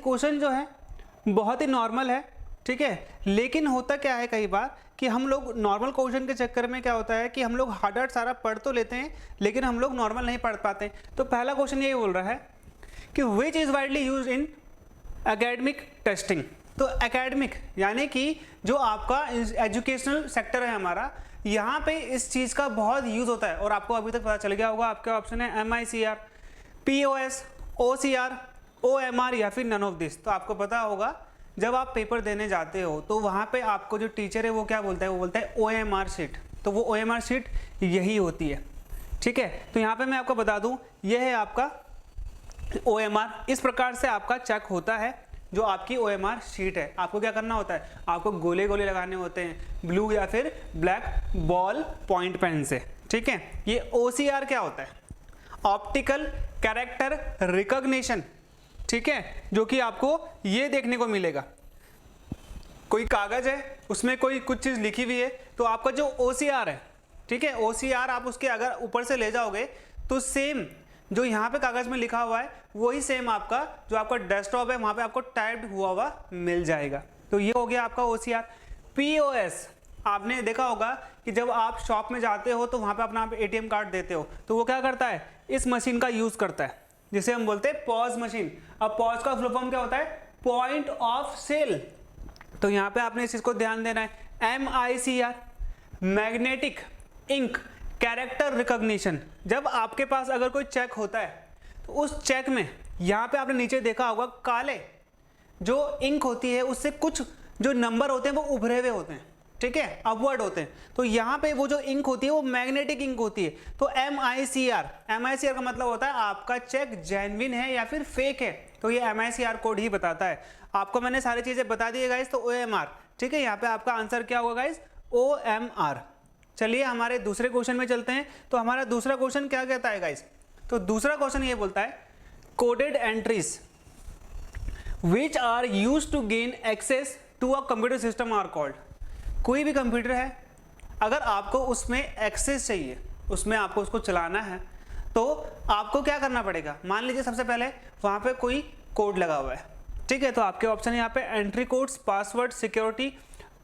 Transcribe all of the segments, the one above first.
Question जो है बहुत ही नॉर्मल है, ठीक है। लेकिन होता क्या है कई बार कि हम लोग नॉर्मल क्वेश्चन के चक्कर में क्या होता है कि हम लोग हार्ड हार्ड सारा पढ़ तो लेते हैं लेकिन हम लोग नॉर्मल नहीं पढ़ पाते। तो पहला क्वेश्चन यही बोल रहा है कि which is widely use in academic testing. तो एकेडमिक यानी कि जो आपका एजुकेशनल सेक्टर है हमारा, यहाँ पे इस चीज़ का बहुत यूज़ होता है। और आपको अभी तक पता चल गया होगा, आपके ऑप्शन है MICR, POS, OCR, OMR या फिर नन ऑफ दिस। तो आपको पता होगा जब आप पेपर देने जाते हो तो वहाँ पे आपको जो टीचर है वो क्या बोलता है, वो बोलता है OMR शीट। तो वो OMR शीट यही होती है, ठीक है। तो यहाँ पे मैं आपको बता दूँ, ये है आपका OMR। इस प्रकार से आपका चेक होता है जो आपकी OMR शीट है। आपको क्या करना होता है, आपको गोले गोले लगाने होते हैं ब्लू या फिर ब्लैक बॉल पॉइंट पेन से, ठीक है। ये OCR क्या होता है, ऑप्टिकल कैरेक्टर रिकॉग्निशन, ठीक है, जो कि आपको ये देखने को मिलेगा, कोई कागज है उसमें कोई कुछ चीज लिखी हुई है तो आपका जो OCR है, ठीक है, OCR आप उसके अगर ऊपर से ले जाओगे तो सेम जो यहाँ पे कागज में लिखा हुआ है वही सेम आपका जो आपका डेस्कटॉप है वहां पे आपको टाइप्ड हुआ मिल जाएगा। तो ये हो गया आपका OCR। POS आपने देखा होगा कि जब आप शॉप में जाते हो तो वहां पे अपना ATM कार्ड देते हो तो वो क्या करता है, इस मशीन का यूज करता है जिसे हम बोलते हैं पॉज मशीन। अब पॉज का फुल फॉर्म क्या होता है, पॉइंट ऑफ सेल। तो यहाँ पे आपने इस चीज को ध्यान देना है। MICR magnetic ink character recognition. जब आपके पास अगर कोई चेक होता है तो उस चेक में यहाँ पे आपने नीचे देखा होगा काले जो इंक होती है उससे कुछ जो नंबर होते हैं वो उभरे हुए होते हैं, ठीक है, अपवर्ड होते हैं। तो यहाँ पे वो जो इंक होती है वो मैग्नेटिक इंक होती है। तो MICR का मतलब होता है आपका चेक जेन्युइन है या फिर फेक है। तो ये MICR कोड ही बताता है। आपको मैंने सारी चीजें बता दी है गाइस। तो OMR, ठीक है, यहाँ पे आपका आंसर क्या होगा गाइस, OMR। चलिए हमारे दूसरे क्वेश्चन में चलते हैं। तो हमारा दूसरा क्वेश्चन क्या कहता है गाइस, तो दूसरा क्वेश्चन ये बोलता है coded entries which are used to gain access to a computer system are called. कोई भी कंप्यूटर है, अगर आपको उसमें एक्सेस चाहिए, उसमें आपको उसको चलाना है तो आपको क्या करना पड़ेगा। मान लीजिए सबसे पहले वहां पे कोई कोड लगा हुआ है, ठीक है। तो आपके ऑप्शन है यहाँ पे entry codes, password, security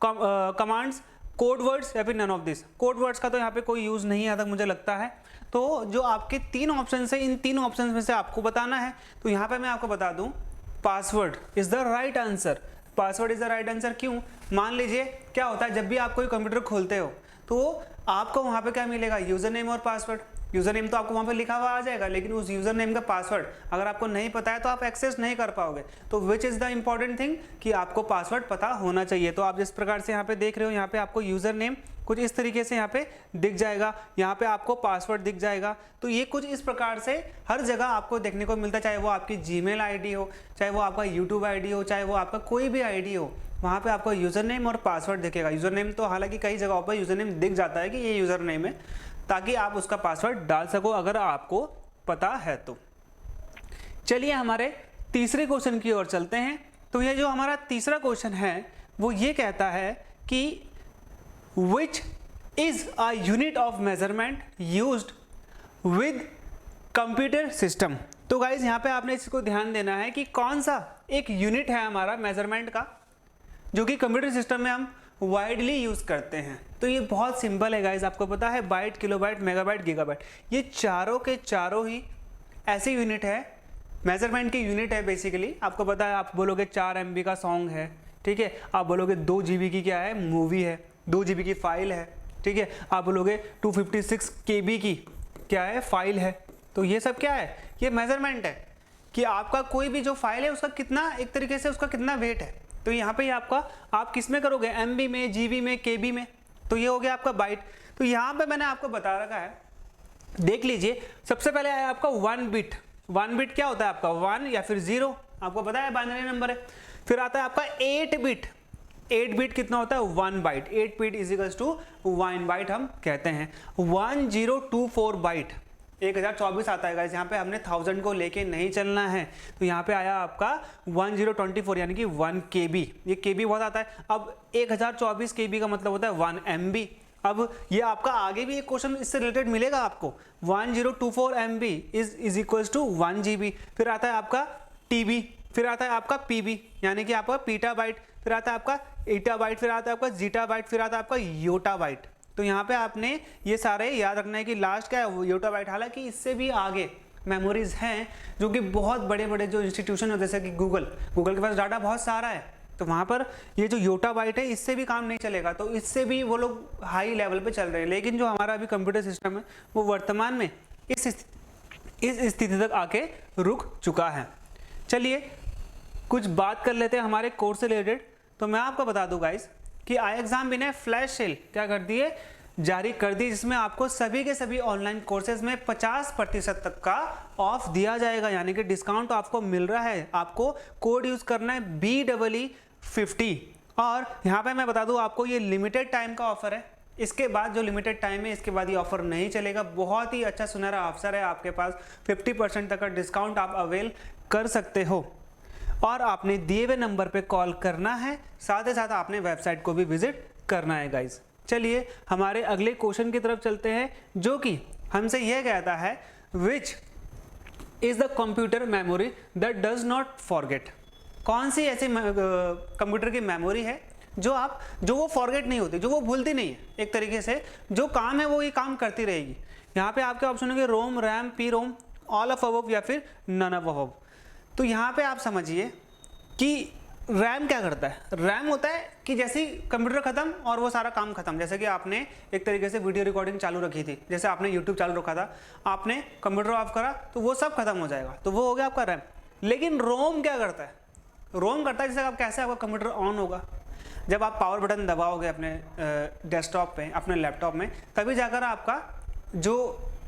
commands, code words या फिर none of this. Code words का तो यहाँ पे कोई यूज नहीं आता मुझे लगता है। तो जो आपके तीन ऑप्शन है, इन तीन ऑप्शन में से आपको बताना है। तो यहाँ पे मैं आपको बता दूं, password is the right answer. Password is the right answer. क्यों, मान लीजिए क्या होता है, जब भी आप कोई कंप्यूटर खोलते हो तो आपको वहां पे क्या मिलेगा, यूजर नेम और पासवर्ड। यूजर नेम तो आपको वहां पे लिखा हुआ आ जाएगा, लेकिन उस यूजर नेम का पासवर्ड अगर आपको नहीं पता है तो आप एक्सेस नहीं कर पाओगे। तो which is the important thing कि आपको पासवर्ड पता होना चाहिए। तो आप जिस प्रकार से यहाँ पे देख रहे हो, यहाँ पे आपको यूजर नेम कुछ इस तरीके से यहाँ पे दिख जाएगा, यहाँ पे आपको पासवर्ड दिख जाएगा। तो ये कुछ इस प्रकार से हर जगह आपको देखने को मिलता है, चाहे वो आपकी जीमेल आईडी हो, चाहे वो आपका यूट्यूब आईडी हो, चाहे वो आपका कोई भी आईडी हो, वहाँ पे आपको यूजर नेम और पासवर्ड दिखेगा। यूजर नेम तो हालांकि कई जगहों पर यूजर नेम दिख जाता है कि ये यूजर नेम है, ताकि आप उसका पासवर्ड डाल सको अगर आपको पता है तो। चलिए हमारे तीसरे क्वेश्चन की ओर चलते हैं। तो ये जो हमारा तीसरा क्वेश्चन है वो ये कहता है कि which is a unit of measurement used with computer system। तो गाइज यहाँ पे आपने इसको ध्यान देना है कि कौन सा एक यूनिट है हमारा मेजरमेंट का जो कि कंप्यूटर सिस्टम में हम वाइडली यूज करते हैं। तो ये बहुत सिंपल है गाइज, आपको पता है बाइट, किलोबाइट, मेगाबाइट, गीगाबाइट, ये चारों के चारों ही ऐसे यूनिट है, मेजरमेंट की यूनिट है बेसिकली। आपको पता है, आप बोलोगे 4 MB का सॉन्ग है, ठीक है, आप बोलोगे 2 GB की क्या है, मूवी है, 2 GB की फाइल है, ठीक है, आप बोलोगे 256 KB की क्या है, फाइल है। तो ये सब क्या है, ये मेजरमेंट है कि आपका कोई भी जो फाइल है उसका कितना, एक तरीके से उसका कितना वेट है। तो यहाँ पे आपका आप किस में करोगे, MB में, GB में, KB में। तो ये हो गया आपका बाइट। तो यहाँ पे मैंने आपको बता रखा है, देख लीजिए। सबसे पहले आया आपका 1 बिट। 1 बिट क्या होता है आपका, 1 या फिर 0, आपको पता है बाइनरी नंबर है। फिर आता है आपका 8 बिट। 8 बिट कितना होता है, 1 byte. 8 bit is equals to 1 byte हम कहते हैं। 1024 बाइट 1024 आता है गाइस। यहाँ पे हमने 1000 को लेके नहीं चलना है। तो यहाँ पे आया आपका 1024 यानी कि 1 KB। ये KB बहुत आता है। अब 1024 KB का मतलब होता है 1 MB। अब ये आपका आगे भी एक क्वेश्चन इससे रिलेटेड मिलेगा आपको। 1024 MB is equals to 1 GB। फिर आता है आपका TB। फिर आता है आपका पीबी यानी कि आपका पीटा बाइट, फिर आता है आपका ईटा बाइट, फिर आता है आपका जीटा बाइट, फिर आता है आपका योटा बाइट। तो यहाँ पे आपने ये सारे याद रखना है कि लास्ट क्या है, योटा बाइट। हालांकि इससे भी आगे मेमोरीज हैं जो कि बहुत बड़े बड़े जो इंस्टीट्यूशन है, जैसे कि गूगल के पास डाटा बहुत सारा है, तो वहाँ पर ये जो योटा बाइट है इससे भी काम नहीं चलेगा, तो इससे भी वो लोग हाई लेवल पे चल रहे हैं। लेकिन जो हमारा अभी कंप्यूटर सिस्टम है वो वर्तमान में इस स्थिति तक आके रुक चुका है। चलिए कुछ बात कर लेते हैं हमारे कोर्स से रिलेटेड। तो मैं आपको बता दूं गाइस कि iExam ने फ्लैश सेल क्या कर दी है, जारी कर दी, जिसमें आपको सभी के सभी ऑनलाइन कोर्सेज में 50% तक का ऑफ दिया जाएगा, यानी कि डिस्काउंट आपको मिल रहा है। आपको कोड यूज करना है BEE50। और यहाँ पे मैं बता दूं आपको ये लिमिटेड टाइम का ऑफर है, इसके बाद जो लिमिटेड टाइम है इसके बाद ये ऑफर नहीं चलेगा। बहुत ही अच्छा सुनहरा अवसर है आपके पास, 50% तक का डिस्काउंट आप अवेल कर सकते हो। और आपने दिए हुए नंबर पे कॉल करना है, साथ ही साथ आपने वेबसाइट को भी विजिट करना है गाइज। चलिए हमारे अगले क्वेश्चन की तरफ चलते हैं, जो कि हमसे यह कहता है which is the computer memory that does not forget. कौन सी ऐसी कंप्यूटर की मेमोरी है जो वो फॉरगेट नहीं होती, जो वो भूलती नहीं है, एक तरीके से जो काम है वो ये काम करती रहेगी। यहाँ पे आपके ऑप्शन होंगे ROM, RAM, P ROM, all of above या फिर नन ऑफ अबव। तो यहाँ पे आप समझिए कि रैम क्या करता है। रैम होता है कि जैसे ही कंप्यूटर खत्म और वो सारा काम खत्म, जैसे कि आपने एक तरीके से वीडियो रिकॉर्डिंग चालू रखी थी, जैसे आपने यूट्यूब चालू रखा था, आपने कंप्यूटर ऑफ करा तो वो सब खत्म हो जाएगा, तो वो हो गया आपका रैम। लेकिन रोम क्या करता है, रोम करता है जैसे आप कैसे आपका कंप्यूटर ऑन होगा, जब आप पावर बटन दबाओगे अपने डेस्कटॉप पे, अपने लैपटॉप में, तभी जाकर आपका जो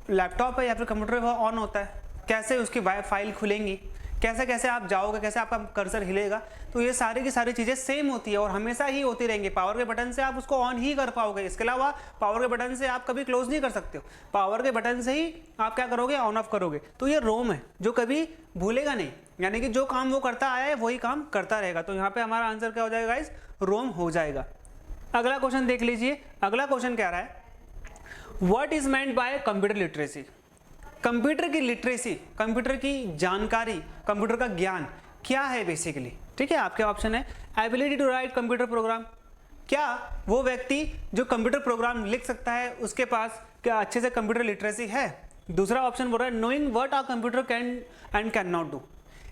लैपटॉप है या फिर कंप्यूटर है वो ऑन होता है। कैसे उसकी फाइल खुलेंगी, कैसे कैसे आप जाओगे, कैसे आपका कर्सर हिलेगा, तो ये सारी की सारी चीज़ें सेम होती है और हमेशा ही होती रहेंगी। पावर के बटन से आप उसको ऑन ही कर पाओगे, इसके अलावा पावर के बटन से आप कभी क्लोज नहीं कर सकते हो, पावर के बटन से ही आप क्या करोगे, ऑन ऑफ करोगे। तो ये रोम है जो कभी भूलेगा नहीं, यानी कि जो काम वो करता आया है वही काम करता रहेगा। तो यहाँ पे हमारा आंसर क्या हो जाएगा गाइस, रोम हो जाएगा। अगला क्वेश्चन देख लीजिए। अगला क्वेश्चन क्या रहा है, what is meant by computer literacy. Computer की लिटरेसी, कंप्यूटर की जानकारी, कंप्यूटर का ज्ञान क्या है बेसिकली। ठीक है, आपके ऑप्शन है ability to write computer program, क्या वो व्यक्ति जो कंप्यूटर प्रोग्राम लिख सकता है उसके पास क्या अच्छे से कंप्यूटर लिटरेसी है। दूसरा ऑप्शन बोल रहा है knowing what a computer can and can not do,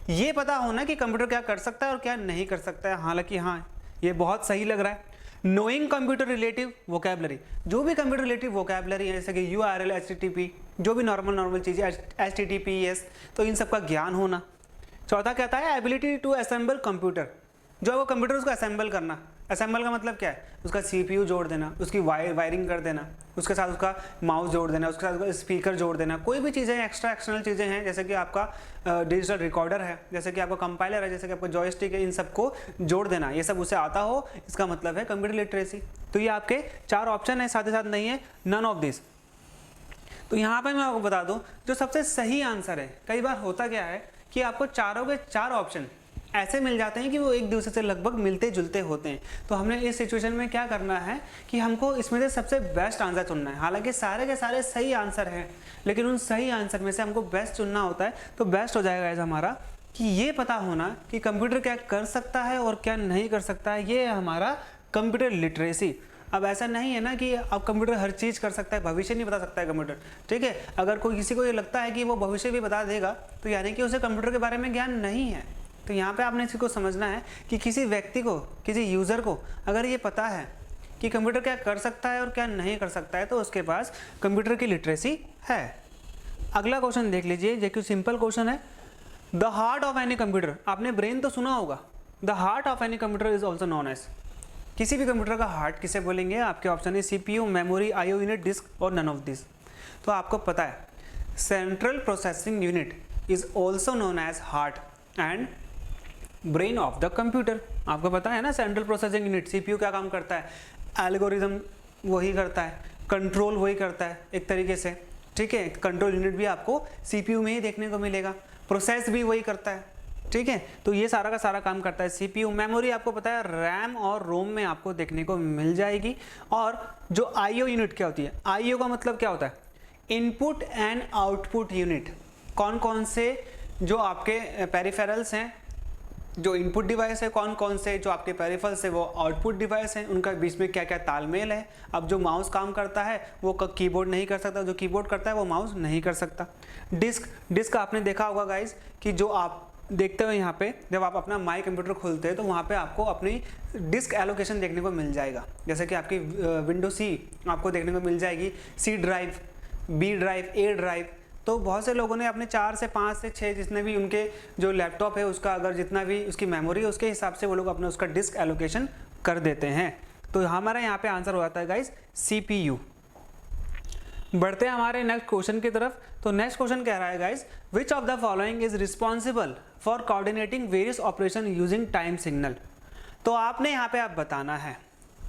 ये पता होना कि कंप्यूटर क्या कर सकता है और क्या नहीं कर सकता है। हालांकि हाँ, ये बहुत सही लग रहा है। नोइंग कंप्यूटर रिलेटिव वोकैबलरी, जो भी कंप्यूटर रिलेटिव वोकैबलरी है, जैसे कि URL, HTTP, जो भी नॉर्मल चीज़ें, HTTPS, तो इन सब का ज्ञान होना। चौथा कहता है एबिलिटी टू असेंबल कंप्यूटर, जो वो कंप्यूटर उसको असेंबल करना। असेंबल का मतलब क्या है, उसका CPU जोड़ देना, उसकी वायरिंग कर देना, उसके साथ उसका माउस जोड़ देना, उसके साथ उसका स्पीकर जोड़ देना, कोई भी चीज़ें एक्स्ट्रा एक्सटर्नल चीज़ें हैं, जैसे कि आपका डिजिटल रिकॉर्डर है, जैसे कि आपका कंपाइलर है, जैसे कि आपका जॉयस्टिक है, इन सबको जोड़ देना, ये सब उसे आता हो, इसका मतलब है कंप्यूटर लिटरेसी। तो ये आपके 4 ऑप्शन है, साथ ही साथ नहीं है नन ऑफ दिस। तो यहाँ पे मैं आपको बता दूँ जो सबसे सही आंसर है, कई बार होता क्या है कि आपको चारों के 4 ऑप्शन ऐसे मिल जाते हैं कि वो एक दूसरे से लगभग मिलते जुलते होते हैं। तो हमने इस सिचुएशन में क्या करना है कि हमको इसमें से सबसे बेस्ट आंसर चुनना है। हालांकि सारे के सारे सही आंसर हैं, लेकिन उन सही आंसर में से हमको बेस्ट चुनना होता है। तो बेस्ट हो जाएगा ऐसा हमारा कि ये पता होना कि कंप्यूटर क्या कर सकता है और क्या नहीं कर सकता है, ये है हमारा कंप्यूटर लिटरेसी। अब ऐसा नहीं है ना कि अब कंप्यूटर हर चीज़ कर सकता है, भविष्य नहीं बता सकता है कंप्यूटर। ठीक है, अगर कोई किसी को ये लगता है कि वो भविष्य भी बता देगा तो यानी कि उसे कंप्यूटर के बारे में ज्ञान नहीं है। तो यहाँ पे आपने इसको समझना है कि किसी व्यक्ति को, किसी यूज़र को अगर ये पता है कि कंप्यूटर क्या कर सकता है और क्या नहीं कर सकता है, तो उसके पास कंप्यूटर की लिटरेसी है। अगला क्वेश्चन देख लीजिए, जो कि सिंपल क्वेश्चन है। The heart of any computer, आपने ब्रेन तो सुना होगा, the heart of any computer is also known as, किसी भी कंप्यूटर का हार्ट किसे बोलेंगे। आपके ऑप्शन है CPU, memory, IO unit, disk और नन ऑफ दिस। तो आपको पता है central processing unit is also known as heart and brain of the computer. आपको पता है ना सेंट्रल प्रोसेसिंग यूनिट, CPU क्या काम करता है, एल्गोरिज्म वही करता है, कंट्रोल वही करता है एक तरीके से। ठीक है, कंट्रोल यूनिट भी आपको CPU में ही देखने को मिलेगा, प्रोसेस भी वही करता है। ठीक है, तो ये सारा का सारा काम करता है CPU। मेमोरी आपको पता है रैम और रोम में आपको देखने को मिल जाएगी। और जो IO यूनिट क्या होती है, IO का मतलब क्या होता है, इनपुट एंड आउटपुट यूनिट। कौन कौन से जो आपके पेरिफेरल्स हैं जो इनपुट डिवाइस है कौन कौन से, जो आपके पेरिफेरल्स है वो आउटपुट डिवाइस है, उनका बीच में क्या क्या तालमेल है। अब जो माउस काम करता है वो कीबोर्ड नहीं कर सकता, जो कीबोर्ड करता है वो माउस नहीं कर सकता। डिस्क आपने देखा होगा गाइस कि जो आप देखते हो यहाँ पे, जब आप अपना माई कंप्यूटर खोलते हैं तो वहाँ पे आपको अपनी डिस्क एलोकेशन देखने को मिल जाएगा। जैसे कि आपकी विंडो सी आपको देखने को मिल जाएगी, सी ड्राइव, बी ड्राइव, ए ड्राइव। तो बहुत से लोगों ने अपने 4 से 5 से 6 जितने भी उनके जो लैपटॉप है उसका अगर जितना भी उसकी मेमोरी है उसके हिसाब से वो लोग अपना उसका डिस्क एलोकेशन कर देते हैं। तो हमारा यहाँ पे आंसर हो जाता है गाइस CPU। बढ़ते हैं हमारे नेक्स्ट क्वेश्चन की तरफ। तो नेक्स्ट क्वेश्चन कह रहा है guys, which of the following is responsible for coordinating various operation using time signal. तो आपने यहाँ पे आप बताना है,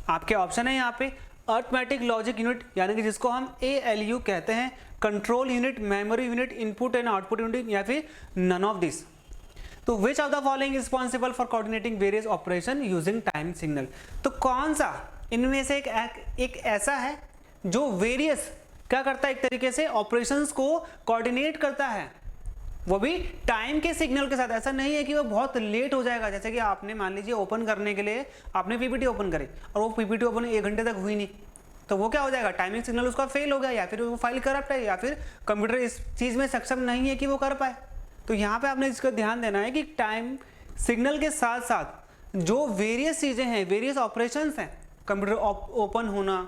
आपके ऑप्शन है यहाँ पे अर्थमेटिक लॉजिक यूनिट यानी कि जिसको हम ALU कहते हैं, control unit, memory unit, input and output unit, या फिर नन ऑफ दिस। तो which of the following responsible for coordinating various operation using time signal. तो कौन सा इनमें से एक ऐसा है जो वेरियस क्या करता है, एक तरीके से ऑपरेशंस को कोऑर्डिनेट करता है, वो भी टाइम के सिग्नल के साथ। ऐसा नहीं है कि वो बहुत लेट हो जाएगा। जैसे कि आपने मान लीजिए ओपन करने के लिए आपने पीपीटी ओपन करी और वो पीपीटी ओपन 1 घंटे तक हुई नहीं, तो वो क्या हो जाएगा, टाइमिंग सिग्नल उसका फेल हो गया, या फिर वो फाइल करप्ट है, या फिर कंप्यूटर इस चीज़ में सक्षम नहीं है कि वो कर पाए। तो यहाँ पे आपने इसका ध्यान देना है कि टाइम सिग्नल के साथ साथ जो वेरियस चीज़ें हैं, वेरियस ऑपरेशंस हैं, कंप्यूटर ओपन होना,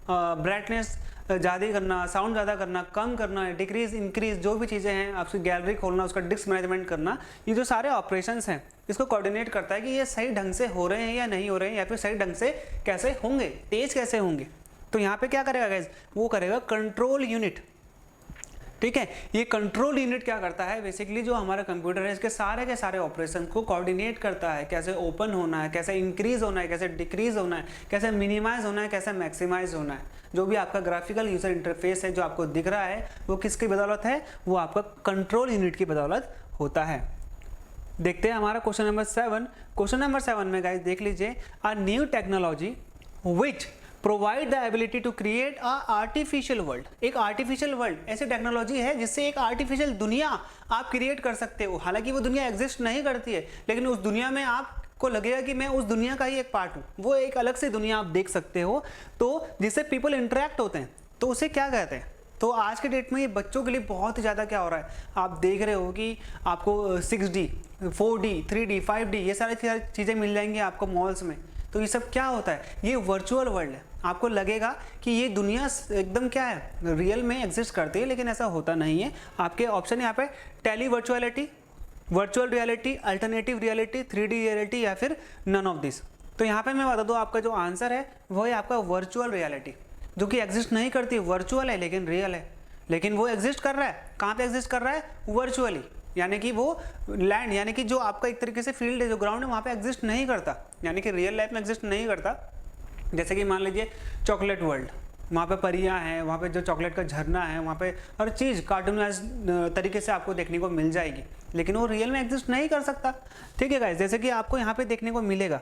ब्राइटनेस ज़्यादा करना, साउंड ज़्यादा करना, कम करना, डिक्रीज इंक्रीज, जो भी चीज़ें हैं, आपकी गैलरी खोलना, उसका डिस्क मैनेजमेंट करना, ये जो सारे ऑपरेशंस हैं इसको कोऑर्डिनेट करता है कि ये सही ढंग से हो रहे हैं या नहीं हो रहे हैं, या फिर सही ढंग से कैसे होंगे, तेज कैसे होंगे। तो यहाँ पे क्या करेगा गाइस, वो करेगा कंट्रोल यूनिट। ठीक है, ये कंट्रोल यूनिट क्या करता है, बेसिकली जो हमारा कंप्यूटर है इसके सारे के सारे ऑपरेशन को कोऑर्डिनेट करता है, कैसे ओपन होना है, कैसे इंक्रीज होना है, कैसे डिक्रीज होना है, कैसे मिनिमाइज होना है, कैसे मैक्सिमाइज होना है। जो भी आपका ग्राफिकल यूजर इंटरफेस है जो आपको दिख रहा है वो किसकी बदौलत है, वो आपका कंट्रोल यूनिट की बदौलत होता है। देखते हैं हमारा क्वेश्चन नंबर 7। क्वेश्चन नंबर 7 में गाइस देख लीजिए, a new technology which provide the ability to create a artificial world. एक आर्टिफिशियल वर्ल्ड ऐसी टेक्नोलॉजी है जिससे एक आर्टिफिशियल दुनिया आप क्रिएट कर सकते हो। हालांकि वो दुनिया एग्जिस्ट नहीं करती है, लेकिन उस दुनिया में आपको लगेगा कि मैं उस दुनिया का ही एक पार्ट हूँ, वो एक अलग से दुनिया आप देख सकते हो। तो जिससे पीपल इंटरेक्ट होते हैं, तो उसे क्या कहते हैं। तो आज के डेट में ये बच्चों के लिए बहुत ही ज़्यादा क्या हो रहा है, आप देख रहे हो कि आपको 6D, 4D, 3D, 5D ये सारी चीज़ें मिल जाएंगी आपको मॉल्स में। तो ये सब क्या होता है, ये वर्चुअल वर्ल्ड है। आपको लगेगा कि ये दुनिया एकदम क्या है, रियल में एग्जिस्ट करती है, लेकिन ऐसा होता नहीं है। आपके ऑप्शन यहाँ पे tele virtuality, virtual reality, alternative reality, 3D reality, या फिर नन ऑफ दिस। तो यहाँ पे मैं बता दूँ आपका जो आंसर है वो है आपका वर्चुअल रियलिटी, जो कि एग्जिस्ट नहीं करती, वर्चुअल है लेकिन रियल है। लेकिन वो एग्जिस्ट कर रहा है, कहाँ पे एग्जिस्ट कर रहा है, वर्चुअली, यानी कि वो लैंड, यानी कि जो आपका एक तरीके से फील्ड है, जो ग्राउंड है, वहाँ पे एग्जिस्ट नहीं करता, यानी कि रियल लाइफ में एग्जिस्ट नहीं करता। जैसे कि मान लीजिए चॉकलेट वर्ल्ड, वहाँ पे परियाँ हैं, वहाँ पे जो चॉकलेट का झरना है, वहाँ पे हर चीज़ कार्टूनाइज तरीके से आपको देखने को मिल जाएगी, लेकिन वो रियल में एग्जिस्ट नहीं कर सकता। ठीक है गाइस, जैसे कि आपको यहाँ पे देखने को मिलेगा।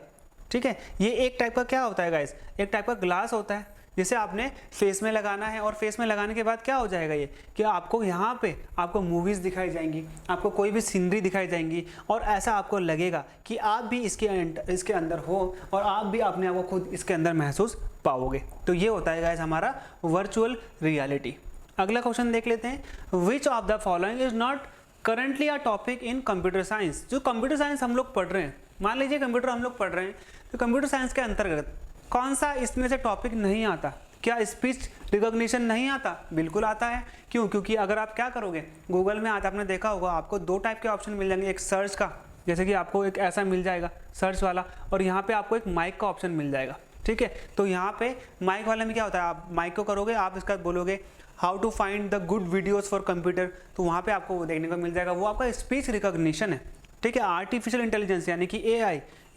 ठीक है, ये एक टाइप का क्या होता है गाइस, एक टाइप का ग्लास होता है जिसे आपने फेस में लगाना है, और फेस में लगाने के बाद क्या हो जाएगा ये कि आपको यहाँ पे आपको मूवीज़ दिखाई जाएंगी, आपको कोई भी सीनरी दिखाई जाएंगी, और ऐसा आपको लगेगा कि आप भी इसके अंदर हो और आप भी अपने आप को खुद इसके अंदर महसूस पाओगे। तो ये होता है गाइस हमारा वर्चुअल रियलिटी। अगला क्वेश्चन देख लेते हैं, which of the following is not currently a topic in computer science. जो कंप्यूटर साइंस हम लोग पढ़ रहे हैं, मान लीजिए कंप्यूटर हम लोग पढ़ रहे हैं, तो कंप्यूटर साइंस के अंतर्गत कौन सा इसमें से टॉपिक नहीं आता। क्या स्पीच रिकॉग्निशन नहीं आता? बिल्कुल आता है। क्यों? क्योंकि अगर आप क्या करोगे, गूगल में आज आपने देखा होगा आपको 2 टाइप के ऑप्शन मिल जाएंगे, एक सर्च का, जैसे कि आपको एक ऐसा मिल जाएगा सर्च वाला, और यहाँ पे आपको एक माइक का ऑप्शन मिल जाएगा। ठीक है, तो यहाँ पे माइक वाले में क्या होता है, आप माइक को करोगे, आप इसका बोलोगे how to find the good videos for computer, तो वहाँ पे आपको वो देखने को मिल जाएगा, वो आपका स्पीच रिकॉग्निशन है। ठीक है, आर्टिफिशियल इंटेलिजेंस यानी कि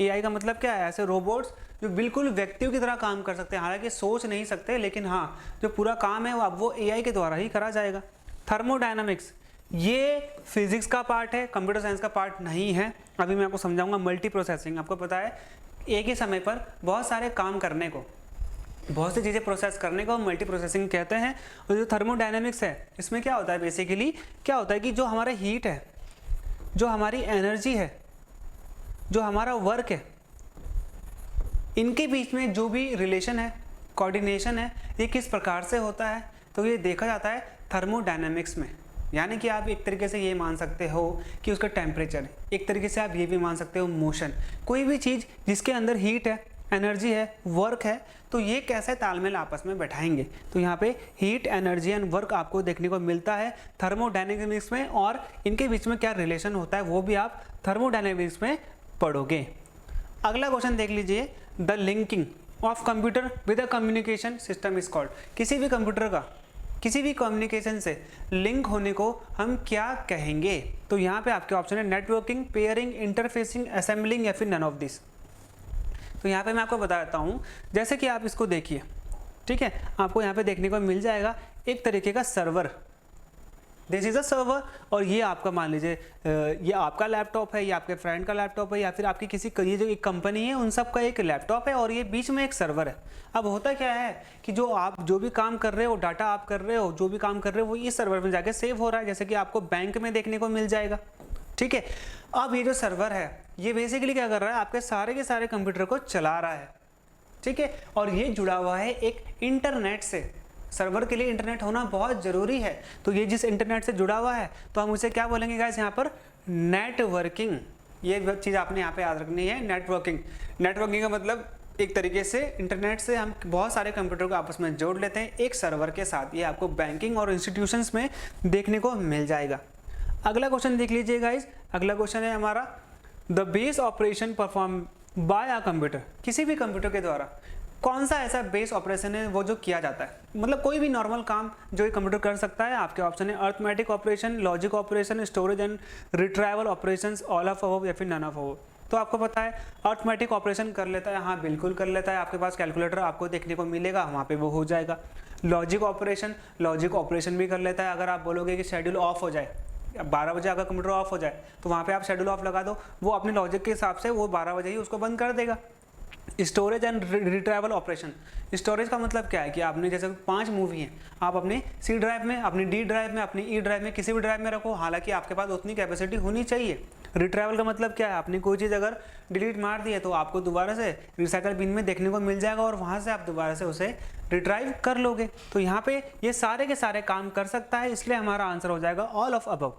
AI का मतलब क्या है, ऐसे रोबोट्स जो बिल्कुल व्यक्तियों की तरह काम कर सकते हैं, हालांकि सोच नहीं सकते, लेकिन हाँ जो पूरा काम है वो अब वो AI के द्वारा ही करा जाएगा। थर्मोडायनामिक्स, ये फिजिक्स का पार्ट है, कंप्यूटर साइंस का पार्ट नहीं है। अभी मैं आपको समझाऊंगा। मल्टी प्रोसेसिंग, आपको पता है एक ही समय पर बहुत सारे काम करने को, बहुत सी चीज़ें प्रोसेस करने को मल्टी प्रोसेसिंग कहते हैं। और जो थर्मोडायनामिक्स है, इसमें क्या होता है, बेसिकली क्या होता है कि जो हमारा हीट है, जो हमारी एनर्जी है, जो हमारा वर्क है, इनके बीच में जो भी रिलेशन है, कोऑर्डिनेशन है, ये किस प्रकार से होता है, तो ये देखा जाता है थर्मोडायनेमिक्स में। यानी कि आप एक तरीके से ये मान सकते हो कि उसका टेम्परेचर है, एक तरीके से आप ये भी मान सकते हो मोशन। कोई भी चीज़ जिसके अंदर हीट है, एनर्जी है, वर्क है, तो ये कैसे तालमेल आपस में बैठाएंगे। तो यहाँ पे हीट, एनर्जी एंड वर्क आपको देखने को मिलता है थर्मोडायनेमिक्स में, और इनके बीच में क्या रिलेशन होता है वो भी आप थर्मोडायनेमिक्स में पढ़ोगे। अगला क्वेश्चन देख लीजिए, the linking of computer with a communication system is called. किसी भी कंप्यूटर का किसी भी कम्युनिकेशन से लिंक होने को हम क्या कहेंगे। तो यहाँ पे आपके ऑप्शन है नेटवर्किंग, पेयरिंग, इंटरफेसिंग, असेंबलिंग या फिर नन ऑफ दिस। तो यहाँ पे मैं आपको बता देता हूँ, जैसे कि आप इसको देखिए, ठीक है, आपको यहाँ पे देखने को मिल जाएगा एक तरीके का server, this is a server, और ये आपका मान लीजिए ये आपका लैपटॉप है, ये आपके फ्रेंड का लैपटॉप है, या फिर आपकी किसी ये जो एक कंपनी है उन सब का एक लैपटॉप है, और ये बीच में एक सर्वर है। अब होता क्या है कि जो आप जो भी काम कर रहे हो, डाटा आप कर रहे हो, जो भी काम कर रहे हो वो इस सर्वर में जाके सेव हो रहा है, जैसे कि आपको बैंक में देखने को मिल जाएगा, ठीक है। अब ये जो सर्वर है ये बेसिकली क्या कर रहा है, आपके सारे के सारे कंप्यूटर को चला रहा है, ठीक है, और ये जुड़ा हुआ है एक इंटरनेट से। सर्वर के लिए इंटरनेट होना बहुत ज़रूरी है, तो ये जिस इंटरनेट से जुड़ा हुआ है तो हम उसे क्या बोलेंगे गाइस, यहाँ पर नेटवर्किंग। ये चीज़ आपने यहाँ पे याद रखनी है, नेटवर्किंग। नेटवर्किंग का मतलब एक तरीके से इंटरनेट से हम बहुत सारे कंप्यूटर को आपस में जोड़ लेते हैं एक सर्वर के साथ। ये आपको बैंकिंग और इंस्टीट्यूशंस में देखने को मिल जाएगा। अगला क्वेश्चन देख लीजिए गाइस, अगला क्वेश्चन है हमारा, the base operation perform by a computer. किसी भी कंप्यूटर के द्वारा कौन सा ऐसा बेस ऑपरेशन है वो जो किया जाता है, मतलब कोई भी नॉर्मल काम जो एक कंप्यूटर कर सकता है। आपके ऑप्शन है arithmetic operation, logic operation, storage and retrieval operations, all of above या फिर नन ऑफ अबव। तो आपको पता है अर्थमेटिक ऑपरेशन कर लेता है, हाँ बिल्कुल कर लेता है, आपके पास कैलकुलेटर आपको देखने को मिलेगा, वहाँ पे वो हो जाएगा। लॉजिक ऑपरेशन भी कर लेता है। अगर आप बोलोगे कि शेड्यूल ऑफ हो जाए, 12 बजे अगर कंप्यूटर ऑफ हो जाए तो वहाँ पे आप शेड्यूल ऑफ लगा दो, वो अपने लॉजिक के हिसाब से वो 12 बजे ही उसको बंद कर देगा। Storage and retrieval operation, storage का मतलब क्या है कि आपने जैसे 5 मूवी हैं, आप अपने सी ड्राइव में, अपनी डी ड्राइव में, अपनी ई ड्राइव में, किसी भी ड्राइव में रखो, हालांकि आपके पास उतनी कैपेसिटी होनी चाहिए। रिट्राइवल का मतलब क्या है, आपने कोई चीज़ अगर डिलीट मार दी है तो आपको दोबारा से रिसाइकल बिन में देखने को मिल जाएगा और वहाँ से आप दोबारा से उसे रिट्राइव कर लोगे। तो यहाँ पे ये सारे के सारे काम कर सकता है, इसलिए हमारा आंसर हो जाएगा ऑल ऑफ अबव।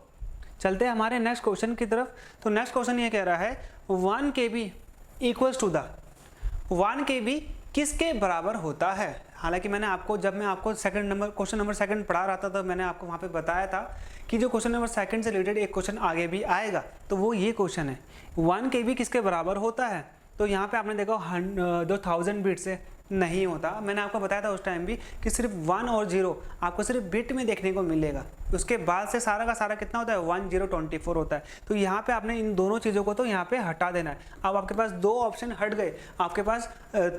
चलते हैं हमारे नेक्स्ट क्वेश्चन की तरफ। तो नेक्स्ट क्वेश्चन ये कह रहा है 1 KB equals to the 1 KB किसके बराबर होता है। हालांकि मैंने आपको जब मैं आपको क्वेश्चन नंबर सेकंड पढ़ा रहा था तो मैंने आपको वहाँ पे बताया था कि जो क्वेश्चन नंबर सेकंड से रिलेटेड एक क्वेश्चन आगे भी आएगा, तो वो ये क्वेश्चन है 1 KB किसके बराबर होता है। तो यहाँ पे आपने देखा जो 1000 बिट से नहीं होता, मैंने आपको बताया था उस टाइम भी कि सिर्फ 1 और 0 आपको सिर्फ बिट में देखने को मिलेगा, उसके बाद से सारा का सारा कितना होता है 1024 होता है। तो यहाँ पे आपने इन दोनों चीज़ों को तो यहाँ पे हटा देना है। अब आपके पास 2 ऑप्शन हट गए, आपके पास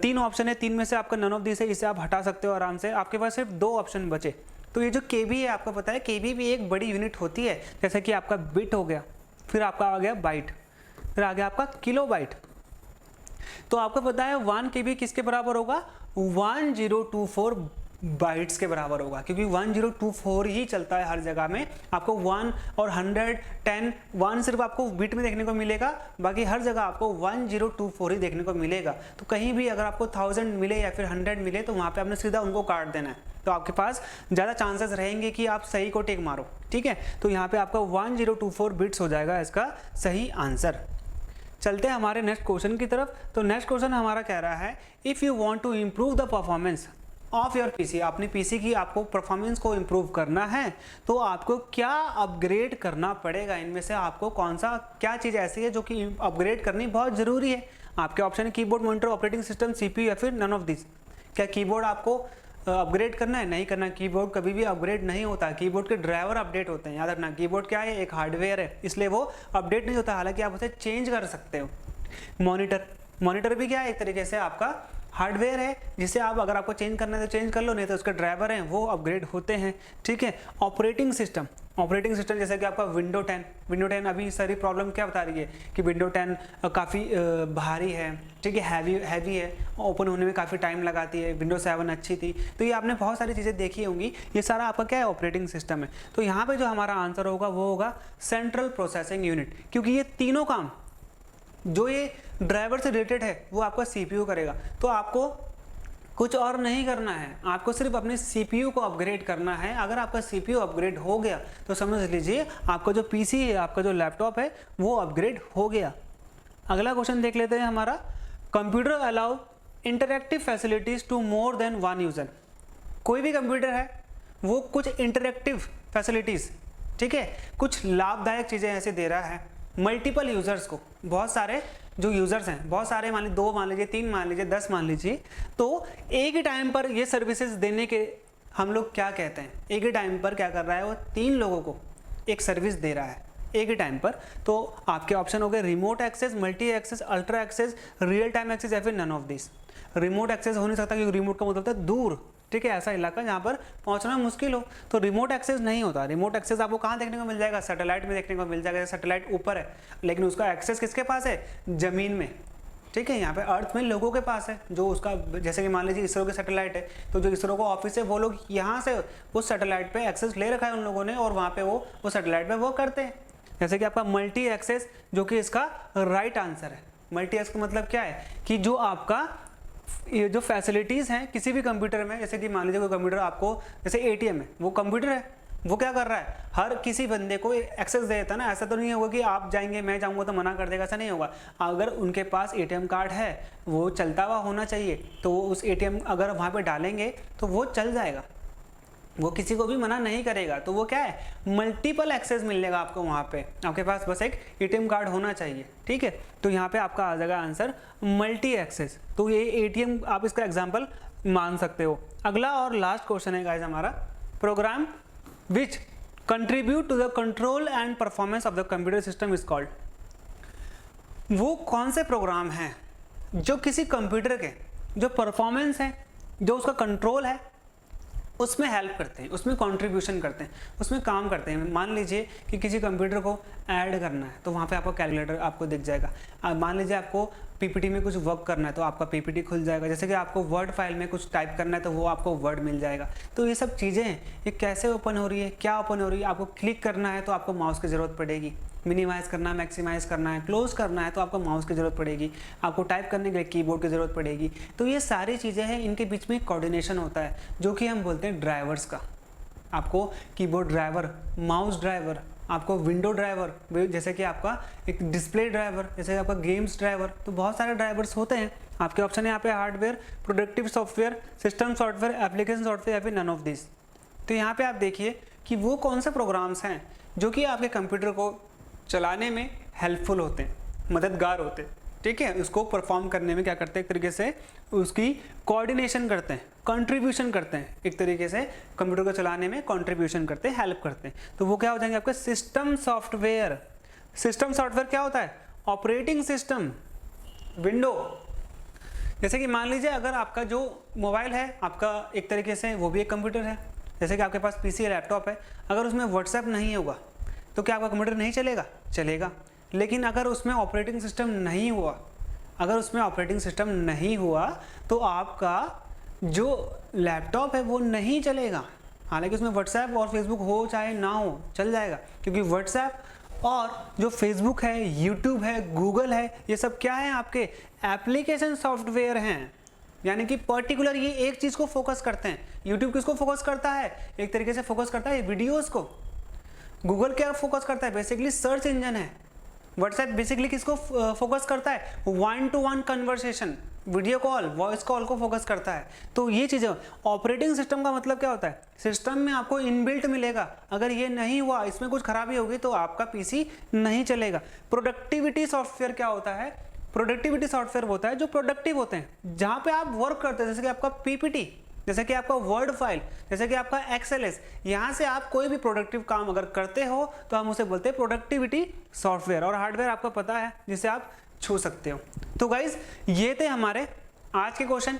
3 ऑप्शन है, 3 में से आपका नन ऑफ दिस है, इसे आप हटा सकते हो आराम से, आपके पास सिर्फ 2 ऑप्शन बचे। तो ये जो KB है आपको पता है KB भी एक बड़ी यूनिट होती है, जैसे कि आपका बिट हो गया, फिर आपका आ गया बाइट, फिर आ गया आपका किलो बाइट। तो आपको पता है 1 KB किसके बराबर होगा 1024 बाइट्स के बराबर होगा, क्योंकि 1024 ही चलता है हर जगह में। आपको 1 और 100, 10, 1 सिर्फ आपको बिट में देखने को मिलेगा, बाकी हर जगह आपको 1024 ही देखने को मिलेगा। तो कहीं भी अगर आपको 1000 मिले या फिर 100 मिले तो वहाँ पे आपने सीधा उनको काट देना है, तो आपके पास ज़्यादा चांसेस रहेंगे कि आप सही को टिक मारो, ठीक है। तो यहाँ पे आपका 1024 बिट्स हो जाएगा इसका सही आंसर। चलते हैं हमारे नेक्स्ट क्वेश्चन की तरफ। तो नेक्स्ट क्वेश्चन हमारा कह रहा है if you want to improve the performance of your PC, अपनी पीसी की आपको परफॉर्मेंस को इम्प्रूव करना है तो आपको क्या अपग्रेड करना पड़ेगा। इनमें से आपको कौन सा क्या चीज़ ऐसी है जो कि अपग्रेड करनी बहुत ज़रूरी है। आपके ऑप्शन है keyboard, monitor, operating system, CPU या फिर नन ऑफ दिस। क्या कीबोर्ड आपको अपग्रेड करना है? नहीं करना। कीबोर्ड कभी भी अपग्रेड नहीं होता, कीबोर्ड के ड्राइवर अपडेट होते हैं, याद रखना। कीबोर्ड क्या है, एक हार्डवेयर है, इसलिए वो अपडेट नहीं होता, हालांकि आप उसे चेंज कर सकते हो। मॉनिटर भी क्या है, एक तरीके से आपका हार्डवेयर है, जिसे आप अगर आपको चेंज करना है तो चेंज कर लो, नहीं तो उसके ड्राइवर हैं वो अपग्रेड होते हैं, ठीक है। ऑपरेटिंग सिस्टम जैसे कि आपका विंडो 10 अभी सारी प्रॉब्लम क्या बता रही है कि विंडो 10 काफ़ी भारी है, ठीक है, हैवी है, ओपन होने में काफ़ी टाइम लगाती है। विंडो 7 अच्छी थी, तो ये आपने बहुत सारी चीज़ें देखी होंगी। ये सारा आपका क्या है, ऑपरेटिंग सिस्टम है। तो यहाँ पे जो हमारा आंसर होगा वो होगा सेंट्रल प्रोसेसिंग यूनिट, क्योंकि ये तीनों काम जो ये ड्राइवर से रिलेटेड है वो आपका CPU करेगा। तो आपको कुछ और नहीं करना है, आपको सिर्फ अपने CPU को अपग्रेड करना है। अगर आपका CPU अपग्रेड हो गया तो समझ लीजिए आपका जो PC है, आपका जो लैपटॉप है वो अपग्रेड हो गया। अगला क्वेश्चन देख लेते हैं हमारा, computer allow interactive facilities to more than one user. कोई भी कंप्यूटर है वो कुछ इंटरैक्टिव फैसिलिटीज, ठीक है, कुछ लाभदायक चीज़ें ऐसे दे रहा है मल्टीपल यूजर्स को। बहुत सारे जो यूजर्स हैं, बहुत सारे मान लीजिए 2 मान लीजिए 3 मान लीजिए 10 मान लीजिए, तो एक ही टाइम पर ये सर्विसेज देने के हम लोग क्या कहते हैं, एक ही टाइम पर क्या कर रहा है वो 3 लोगों को एक सर्विस दे रहा है एक ही टाइम पर। तो आपके ऑप्शन हो गए remote access, multi access, ultra access, real time access या फिर none of this. Remote access हो नहीं सकता क्योंकि रिमोट का मतलब होता है दूर, ठीक है, ऐसा इलाका जहाँ पर पहुँचना मुश्किल हो, तो रिमोट एक्सेस नहीं होता। रिमोट एक्सेस आपको कहाँ देखने को मिल जाएगा, सैटेलाइट में देखने को मिल जाएगा। सैटेलाइट ऊपर है लेकिन उसका एक्सेस किसके पास है, ज़मीन में, ठीक है, यहाँ पे अर्थ में लोगों के पास है जो उसका, जैसे कि मान लीजिए इसरो के सैटेलाइट है, तो जो इसरो का ऑफिस है वो लोग यहाँ से उस सैटेलाइट पे एक्सेस ले रखा है उन लोगों ने और वहाँ पे वो सैटेलाइट पे वो करते हैं। जैसे कि आपका मल्टी एक्सेस जो कि इसका राइट आंसर है। मल्टी एक्सेस का मतलब क्या है कि जो आपका ये जो फैसिलिटीज़ हैं किसी भी कंप्यूटर में, जैसे कि मान लीजिए कोई कंप्यूटर आपको, जैसे ATM है, वो कंप्यूटर है, वो क्या कर रहा है, हर किसी बंदे को एक्सेस दे देता है ना। ऐसा तो नहीं होगा कि आप जाएंगे मैं जाऊंगा तो मना कर देगा, ऐसा नहीं होगा। अगर उनके पास ATM कार्ड है वो चलता हुआ होना चाहिए, तो वो उस ATM अगर वहाँ पे डालेंगे तो वो चल जाएगा, वो किसी को भी मना नहीं करेगा। तो वो क्या है, मल्टीपल एक्सेस मिलेगा आपको वहाँ पे, आपके पास बस एक ATM कार्ड होना चाहिए, ठीक है। तो यहाँ पे आपका आ जाएगा आंसर मल्टी एक्सेस। तो ये ATM आप इसका एग्जाम्पल मान सकते हो। अगला और लास्ट क्वेश्चन है गाइस हमारा, program which contribute to the control and performance of the computer system is called. वो कौन से प्रोग्राम हैं जो किसी कंप्यूटर के जो परफॉर्मेंस है, जो उसका कंट्रोल है, उसमें हेल्प करते हैं, उसमें कंट्रीब्यूशन करते हैं, उसमें काम करते हैं। मान लीजिए कि किसी कंप्यूटर को ऐड करना है तो वहाँ पे आपका कैलकुलेटर आपको दिख जाएगा। मान लीजिए आपको PPT में कुछ वर्क करना है तो आपका PPT खुल जाएगा। जैसे कि आपको वर्ड फाइल में कुछ टाइप करना है तो वो आपको वर्ड मिल जाएगा। तो ये सब चीज़ें हैं, ये कैसे ओपन हो रही है, क्या ओपन हो रही है। आपको क्लिक करना है तो आपको माउस की ज़रूरत पड़ेगी, मिनिमाइज़ करना है, मैक्सिमाइज़ करना है, क्लोज करना है तो आपको माउस की ज़रूरत पड़ेगी, आपको टाइप करने के लिए कीबोर्ड की ज़रूरत पड़ेगी। तो ये सारी चीज़ें हैं, इनके बीच में कोऑर्डिनेशन होता है जो कि हम बोलते हैं ड्राइवर्स का। आपको कीबोर्ड ड्राइवर, माउस ड्राइवर, आपको विंडो ड्राइवर, जैसे कि आपका एक डिस्प्ले ड्राइवर, जैसे आपका गेम्स ड्राइवर, तो बहुत सारे ड्राइवर्स होते हैं। आपके ऑप्शन है यहाँ पे hardware, productive software, system software, application software या फिर नन ऑफ दिस। तो यहाँ पे आप देखिए कि वो कौन से प्रोग्राम्स हैं जो कि आपके कंप्यूटर को चलाने में हेल्पफुल होते हैं, मददगार होते हैं, ठीक है। उसको परफॉर्म करने में क्या करते हैं, एक तरीके से उसकी कोऑर्डिनेशन करते हैं, कंट्रीब्यूशन करते हैं, एक तरीके से कंप्यूटर को चलाने में कंट्रीब्यूशन करते हैं, हेल्प करते हैं। तो वो क्या हो जाएंगे आपके सिस्टम सॉफ्टवेयर। सिस्टम सॉफ्टवेयर क्या होता है, ऑपरेटिंग सिस्टम, विंडो। जैसे कि मान लीजिए अगर आपका जो मोबाइल है आपका एक तरीके से वो भी एक कंप्यूटर है। जैसे कि आपके पास PC या लैपटॉप है, अगर उसमें व्हाट्सएप नहीं होगा तो क्या आपका कंप्यूटर नहीं चलेगा, चलेगा। लेकिन अगर उसमें ऑपरेटिंग सिस्टम नहीं हुआ, अगर उसमें ऑपरेटिंग सिस्टम नहीं हुआ तो आपका जो लैपटॉप है वो नहीं चलेगा। हालांकि उसमें व्हाट्सएप और फेसबुक हो चाहे ना हो चल जाएगा, क्योंकि व्हाट्सएप और जो फेसबुक है, यूट्यूब है, गूगल है, ये सब क्या है, आपके एप्लीकेशन सॉफ्टवेयर हैं। यानी कि पर्टिकुलर ये एक चीज़ को फोकस करते हैं। यूट्यूब किसको फोकस करता है, एक तरीके से फोकस करता है वीडियोस को। गूगल क्या फोकस करता है, बेसिकली सर्च इंजन है। व्हाट्सएप बेसिकली किसको फोकस करता है, 1-to-1 conversation, video call, voice call को फोकस करता है। तो ये चीज़ें, ऑपरेटिंग सिस्टम का मतलब क्या होता है, सिस्टम में आपको इनबिल्ट मिलेगा। अगर ये नहीं हुआ, इसमें कुछ खराबी होगी तो आपका PC नहीं चलेगा। प्रोडक्टिविटी सॉफ्टवेयर क्या होता है, प्रोडक्टिविटी सॉफ्टवेयर होता है जो प्रोडक्टिव होते हैं, जहाँ पे आप वर्क करते हैं, जैसे कि आपका PPT, जैसे कि आपका वर्ड फाइल, जैसे कि आपका XLS। यहाँ से आप कोई भी प्रोडक्टिव काम अगर करते हो तो हम उसे बोलते हैं प्रोडक्टिविटी सॉफ्टवेयर। और हार्डवेयर आपको पता है जिसे आप छू सकते हो। तो गाइज ये थे हमारे आज के क्वेश्चन,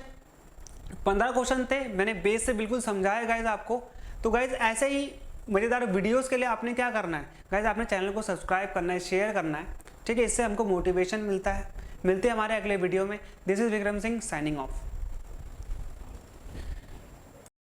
15 क्वेश्चन थे, मैंने बेस से बिल्कुल समझाया गाइज आपको। तो गाइज ऐसे ही मज़ेदार वीडियोस के लिए आपने क्या करना है गाइज, आपने चैनल को सब्सक्राइब करना है, शेयर करना है, ठीक है। इससे हमको मोटिवेशन मिलता है। मिलते हैं हमारे अगले वीडियो में। This is Vikram Singh signing off.